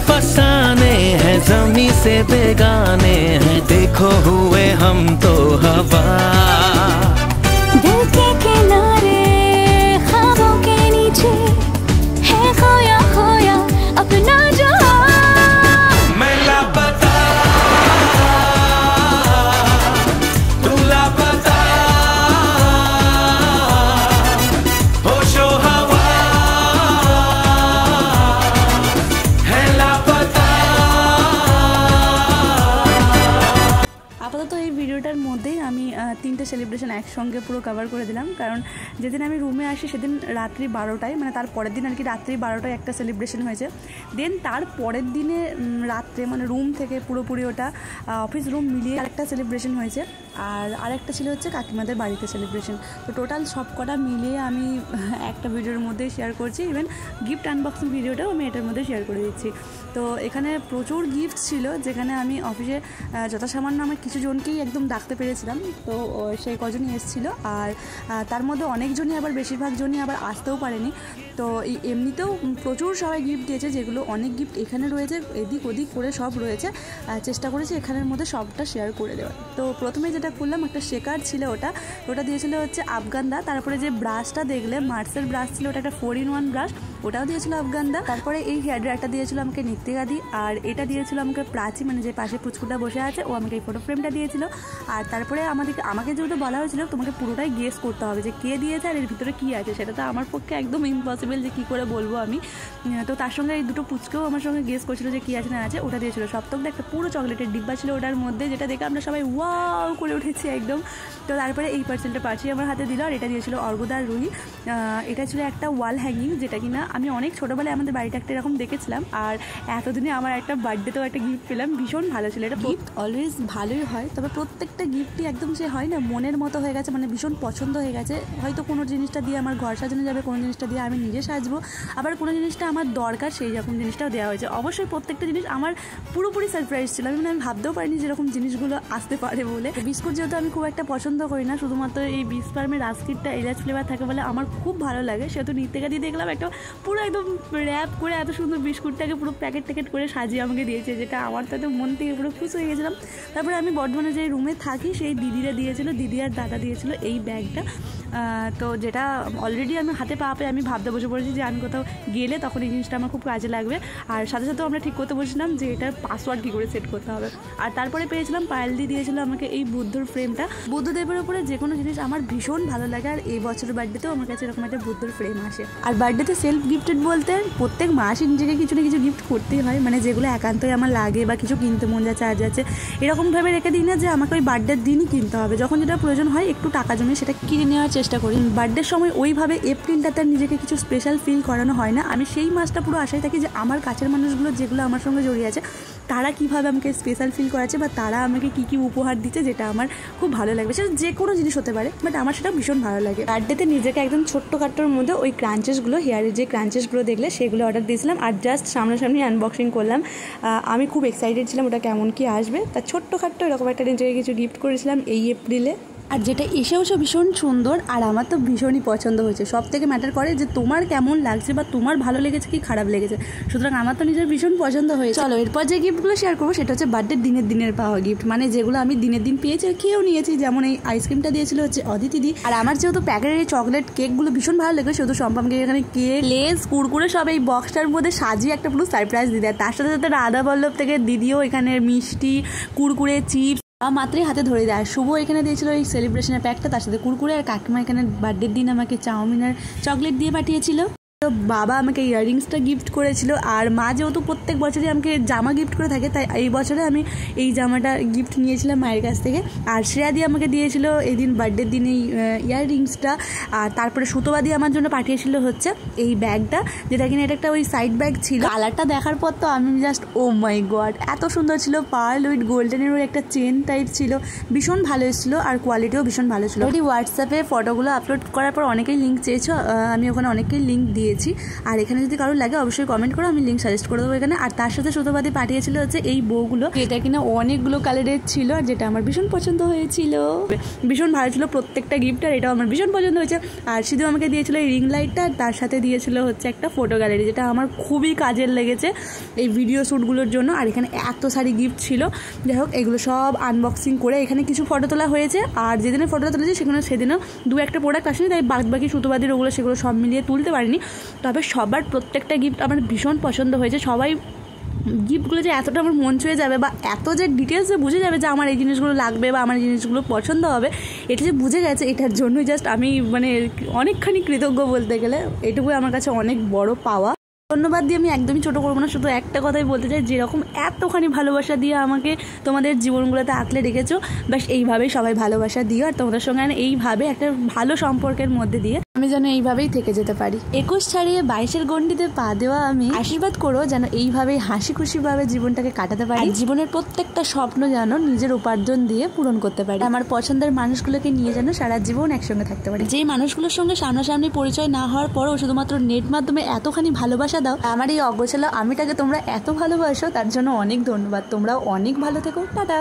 फसाने हैं, ज़मीं से बेगाने हैं, देखो हुए हम तो हवा। दिल के किनारे ख्वाबों के नीचे है खोया खोया अपना जहां। मैं लापता, तू लापता, होशो हवा है लापता। আপাতত এই ভিডিওটার মধ্যেই আমি তিনটে সেলিব্রেশন একসঙ্গে পুরো কভার করে দিলাম, কারণ যেদিন আমি রুমে আসি সেদিন রাত্রি 12টায়, মানে তার পরের দিন আর কি রাত্রি 12টায় একটা সেলিব্রেশন হয়েছে। দেন তার পরের দিনে রাত্রে মানে রুম থেকে পুরোপুরি ওটা অফিস রুম মিলিয়ে আরেকটা সেলিব্রেশন হয়েছে, আর আরেকটা ছিল হচ্ছে কাকিমাদের বাড়িতে সেলিব্রেশন। তো টোটাল সব কটা মিলিয়ে আমি একটা ভিডিওর মধ্যে শেয়ার করছি, ইভেন গিফট আনবক্সিং ভিডিওটাও আমি এটার মধ্যে শেয়ার করে দিচ্ছি। তো এখানে প্রচুর গিফট ছিল, যেখানে আমি অফিসে যথাসামান্য আমার কিছু জনকেই একদম ডাকতে পেরেছিলাম, তো সেই কজনই এসেছিলো। আর তার মধ্যে অনেকজনই আবার বেশিরভাগ জনই আবার আসতেও পারেনি। তো এই এমনিতেও প্রচুর সবাই গিফট দিয়েছে, যেগুলো অনেক গিফট এখানে রয়েছে, এদিক ওদিক করে সব রয়েছে। চেষ্টা করেছি এখানের মধ্যে সবটা শেয়ার করে দেওয়ার। তো প্রথমে যেটা খুললাম একটা শেকার ছিল, ওটা দিয়েছিল হচ্ছে আফগানদা। তারপরে যে ব্রাশটা দেখলে মার্সের ব্রাশ ছিল, ওটা একটা 4-in-1 ব্রাশ, ওটাও দিয়েছিল আফগানদা। তারপরে এই হেয়ার ড্রায়ারটা দিয়েছিল আমাকে নিত্যিকাদি, আর এটা দিয়েছিল আমাকে প্রাচী, মানে যে পাশে পুচকুটা বসে আছে ও আমাকে এই ফটো ফ্রেমটা দিয়েছিল। আর তারপরে আমাকে যেহেতু বলা হয়েছিল তোমাকে পুরোটাই গেস করতে হবে যে কে দিয়েছে আর এর ভিতরে কী আছে, সেটা তো আমার পক্ষে একদম ইম্পসিবল যে কী করে বলবো আমি। তো তার সঙ্গে এই দুটো পুচকেও আমার সঙ্গে গেস করছিল যে কী আছে না আছে। ওটা দিয়েছিল সপ্তকটা একটা পুরো চকলেটের ডিব্বা ছিল ওটার মধ্যে, যেটা দেখে আমরা সবাই ওয়াও করে উঠেছি একদম। তো তারপরে এই পার্সেলটা পার্সি আমার হাতে দিল, আর এটা দিয়েছিল অর্গদার রুহি। এটা ছিল একটা ওয়াল হ্যাঙ্গিং, যেটা কিনা আমি অনেক ছোটোবেলায় আমাদের বাড়িতে একটা এরকম দেখেছিলাম, আর এতদিনে আমার একটা বার্থডেতেও একটা গিফট পেলাম, ভীষণ ভালো ছিল। এটা গিফট অলওয়েজ ভালোই হয়, তবে প্রত্যেকটা গিফটই একদম সে হয় না মনের মতো হয়ে গেছে, মানে ভীষণ পছন্দ হয়ে গেছে। হয়তো কোনো জিনিসটা দিয়ে আমার ঘর সাজানো যাবে, কোনো জিনিসটা দিয়ে আমি নিজে সাজবো, আবার কোনো জিনিসটা আমার দরকার সেই রকম জিনিসটাও দেওয়া হয়েছে। অবশ্যই প্রত্যেকটা জিনিস আমার পুরোপুরি সারপ্রাইজ ছিল, আমি ভাবতেও পারিনি যেরকম জিনিসগুলো আসতে পারে বলে। বিস্কুট যেহেতু আমি খুব একটা পছন্দ করি না, শুধুমাত্র এই বিস ফার্মের রাস্কিটটা এলাচ ফ্লেভার থাকে বলে আমার খুব ভালো লাগে, সেহেতু নিত্যিকা দিয়ে দেখলাম একটা পুরো একদম র্যাপ করে এত সুন্দর বিস্কুটটাকে পুরো প্যাকেট করে সাজিয়ে আমাকে দিয়েছে, যেটা আমার তো মন থেকে পুরো খুশি হয়ে গেছিলাম। তারপরে আমি বর্ধমানে যে রুমে থাকি সেই দিদিরা দিয়েছিল, দিদি আর দাদা দিয়েছিল এই ব্যাগটা। তো যেটা অলরেডি আমি হাতে পেয়ে আমি ভাবতে বসে পড়েছি যে আমি কোথাও গেলে তখন এই জিনিসটা আমার খুব কাজে লাগবে। আর সাথে সাথেও আমরা ঠিক করতে বসেছিলাম যে এটার পাসওয়ার্ড কী করে সেট করতে হবে। আর তারপরে পেয়েছিলাম পায়েলদি দিয়েছিল আমাকে এই বুদ্ধর ফ্রেমটা। বুদ্ধদেবের উপরে যে কোনো জিনিস আমার ভীষণ ভালো লাগে, আর এই বছরের বার্থডেতেও আমার কাছে এরকম একটা বুদ্ধর ফ্রেম আসে। আর বার্থডেতে সেলফ গিফটেড বলতে প্রত্যেক মাসই নিজেকে কিছু না কিছু গিফট করতেই হয়, মানে যেগুলো একান্তই আমার লাগে বা কিছু কিনতে মন যাচ্ছে আজ যাচ্ছে, এরকমভাবে রেখে দিই না যে আমাকে ওই বার্থডের দিনই কিনতে হবে। যখন যেটা প্রয়োজন হয় একটু টাকা জমিয়ে সেটা কিনে নেওয়ার চেষ্টা করি। বার্থডের সময় ওইভাবে এপ্রিলটাতে নিজেকে কিছু স্পেশাল ফিল করানো হয় না। আমি সেই মাসটা পুরো আশায় থাকি যে আমার কাছের মানুষগুলো যেগুলো আমার সঙ্গে জড়িয়ে আছে তারা কীভাবে আমাকে স্পেশাল ফিল করাচ্ছে বা তারা আমাকে কী কী উপহার দিচ্ছে, যেটা আমার খুব ভালো লাগবে। সেটা যে কোনো জিনিস হতে পারে, বাট আমার সেটা ভীষণ ভালো লাগে। বার্থডেতে নিজেকে একদম ছোট্টখাট্টোর মধ্যে ওই ক্রাঞ্চেসগুলো, হেয়ারের যে ক্রাঞ্চেসগুলো দেখলে সেগুলো অর্ডার দিয়েছিলাম, আর জাস্ট সামনাসামনি আনবক্সিং করলাম। আমি খুব এক্সাইটেড ছিলাম ওটা কেমন কি আসবে। তা ছোট্টখাট্টো এরকম একটা নিজেকে কিছু গিফট করেছিলাম এই এপ্রিলে, আর যেটা এসেও ভীষণ সুন্দর, আর আমার তো ভীষণই পছন্দ হয়েছে। সব থেকে ম্যাটার করে যে তোমার কেমন লাগছে বা তোমার ভালো লেগেছে কি খারাপ লেগেছে, সুতরাং আমার তো নিজের ভীষণ পছন্দ হয়েছে। চলো এরপর যে গিফটগুলো শেয়ার করবো সেটা হচ্ছে বার্থডে দিনের পাওয়া গিফট, মানে যেগুলো আমি দিনের দিন পেয়েছি আর খেয়েও নিয়েছি। যেমন এই আইসক্রিমটা দিয়েছিল হচ্ছে অদিতিদি, আর আমার যেহেতু প্যাকেটের এই চকলেট কেকগুলো ভীষণ ভালো লাগে, সেহেতু সম্পামকে এখানে কেক, লেস, কুরকুরে সব এই বক্সটার মধ্যে সাজিয়ে একটা পুরো সারপ্রাইজ দিয়ে দেয়। তার সাথে সাথে রাধা বল্লভ থেকে দিদিও এখানে মিষ্টি, কুরকুরে, চিপস মাত্রই হাতে ধরে দেয়। শুভ এখানে দিয়েছিল এই সেলিব্রেশনের প্যাকটা, তার সাথে কুরকুরে, আর কাকিমা এখানে বার্থডের দিন আমাকে চাউমিন আর চকলেট দিয়ে পাঠিয়েছিল। তো বাবা আমাকে ইয়াররিংসটা গিফট করেছিল, আর মা যেহেতু প্রত্যেক বছরই আমাকে জামা গিফট করে থাকে, তাই এই বছরে আমি এই জামাটা গিফট নিয়েছিলাম মায়ের কাছ থেকে। আর শ্রেয়া দিয়ে আমাকে দিয়েছিল এই দিন বার্থডের দিন এই ইয়াররিংসটা। আর তারপরে সুতোবাদি আমার জন্য পাঠিয়েছিল হচ্ছে এই ব্যাগটা, যেটা কিনা এটা একটা ওই সাইড ব্যাগ ছিল। কালারটা দেখার পর তো আমি জাস্ট ও মাই গড, এত সুন্দর ছিল। পার্ল উইথ গোল্ডেনের ওই একটা চেন টাইপ ছিল, ভীষণ ভালো এসেছিলো, আর কোয়ালিটিও ভীষণ ভালো ছিল। হোয়াটসঅ্যাপে ফটোগুলো আপলোড করার পর অনেকেই লিঙ্ক চেয়েছো, আমি ওখানে অনেকেই লিঙ্ক দিয়ে দিয়েছি। আর এখানে যদি কারোর লাগে অবশ্যই কমেন্ট করো, আমি লিঙ্ক সাজেস্ট করে দেবো এখানে। আর তার সাথে সুতোবাদি পাঠিয়েছিল হচ্ছে এই বউগুলো, এটা কিনা অনেকগুলো কালারের ছিল আর যেটা আমার ভীষণ পছন্দ হয়েছিল, ভীষণ ভালো ছিল প্রত্যেকটা গিফট, আর এটাও আমার ভীষণ পছন্দ হয়েছে। আর সিধু আমাকে দিয়েছিল এই রিং লাইটটা, আর তার সাথে দিয়েছিল হচ্ছে একটা ফটো গ্যালারি, যেটা আমার খুবই কাজের লেগেছে এই ভিডিও শ্যুটগুলোর জন্য। আর এখানে এত সারি গিফট ছিল, যাই হোক এগুলো সব আনবক্সিং করে এখানে কিছু ফটো তোলা হয়েছে। আর যেদিনে ফটোটা তুলেছি সেদিনও দু একটা প্রোডাক্ট আসেনি, তাই বাকি সুতোবাদির ওগুলো সেগুলো সব মিলিয়ে তুলতে পারিনি। তবে সবার প্রত্যেকটা গিফট আমার ভীষণ পছন্দ হয়েছে। সবাই গিফটগুলো যে এতটা আমার মন ছুঁয়ে যাবে বা এত যে ডিটেলসে বুঝে যাবে যে আমার এই জিনিসগুলো লাগবে বা আমার এই জিনিসগুলো পছন্দ হবে, এটা যে বুঝে গেছে এটার জন্যই জাস্ট আমি মানে অনেকখানি কৃতজ্ঞ বলতে গেলে। এটুকুই আমার কাছে অনেক বড় পাওয়া। ধন্যবাদ দিয়ে আমি একদমই ছোটো করবো না, শুধু একটা কথাই বলতে চাই, যেরকম এতখানি ভালোবাসা দিয়ে আমাকে তোমাদের জীবনগুলোতে আঁকলে রেখেছো, ব্যাস এইভাবেই সবাই ভালোবাসা দিও। আর তোমাদের সঙ্গে এইভাবে একটা ভালো সম্পর্কের মধ্যে দিয়ে আমি যেন এইভাবেই থেকে যেতে পারি। 21 ছাড়িয়ে 22-এর গণ্ডিতে পা দেওয়া আমি, আশীর্বাদ করো যেন এইভাবেই হাসি খুশিভাবে জীবনটাকে কাটাতে পারি, জীবনের প্রত্যেকটা স্বপ্ন যেন নিজের উপার্জন দিয়ে পূরণ করতে পারি, আমার পছন্দের মানুষগুলোকে নিয়ে যেন সারা জীবন একসঙ্গে থাকতে পারি। যেই মানুষগুলোর সঙ্গে সামনাসামনি পরিচয় না হওয়ার পরেও শুধুমাত্র নেট মাধ্যমে এতখানি ভালোবাসা দাও, আমার এই অগোছালো আমিটাকে তোমরা এত ভালোবাসো, তার জন্য অনেক ধন্যবাদ। তোমরাও অনেক ভালো থেকো। টাটা।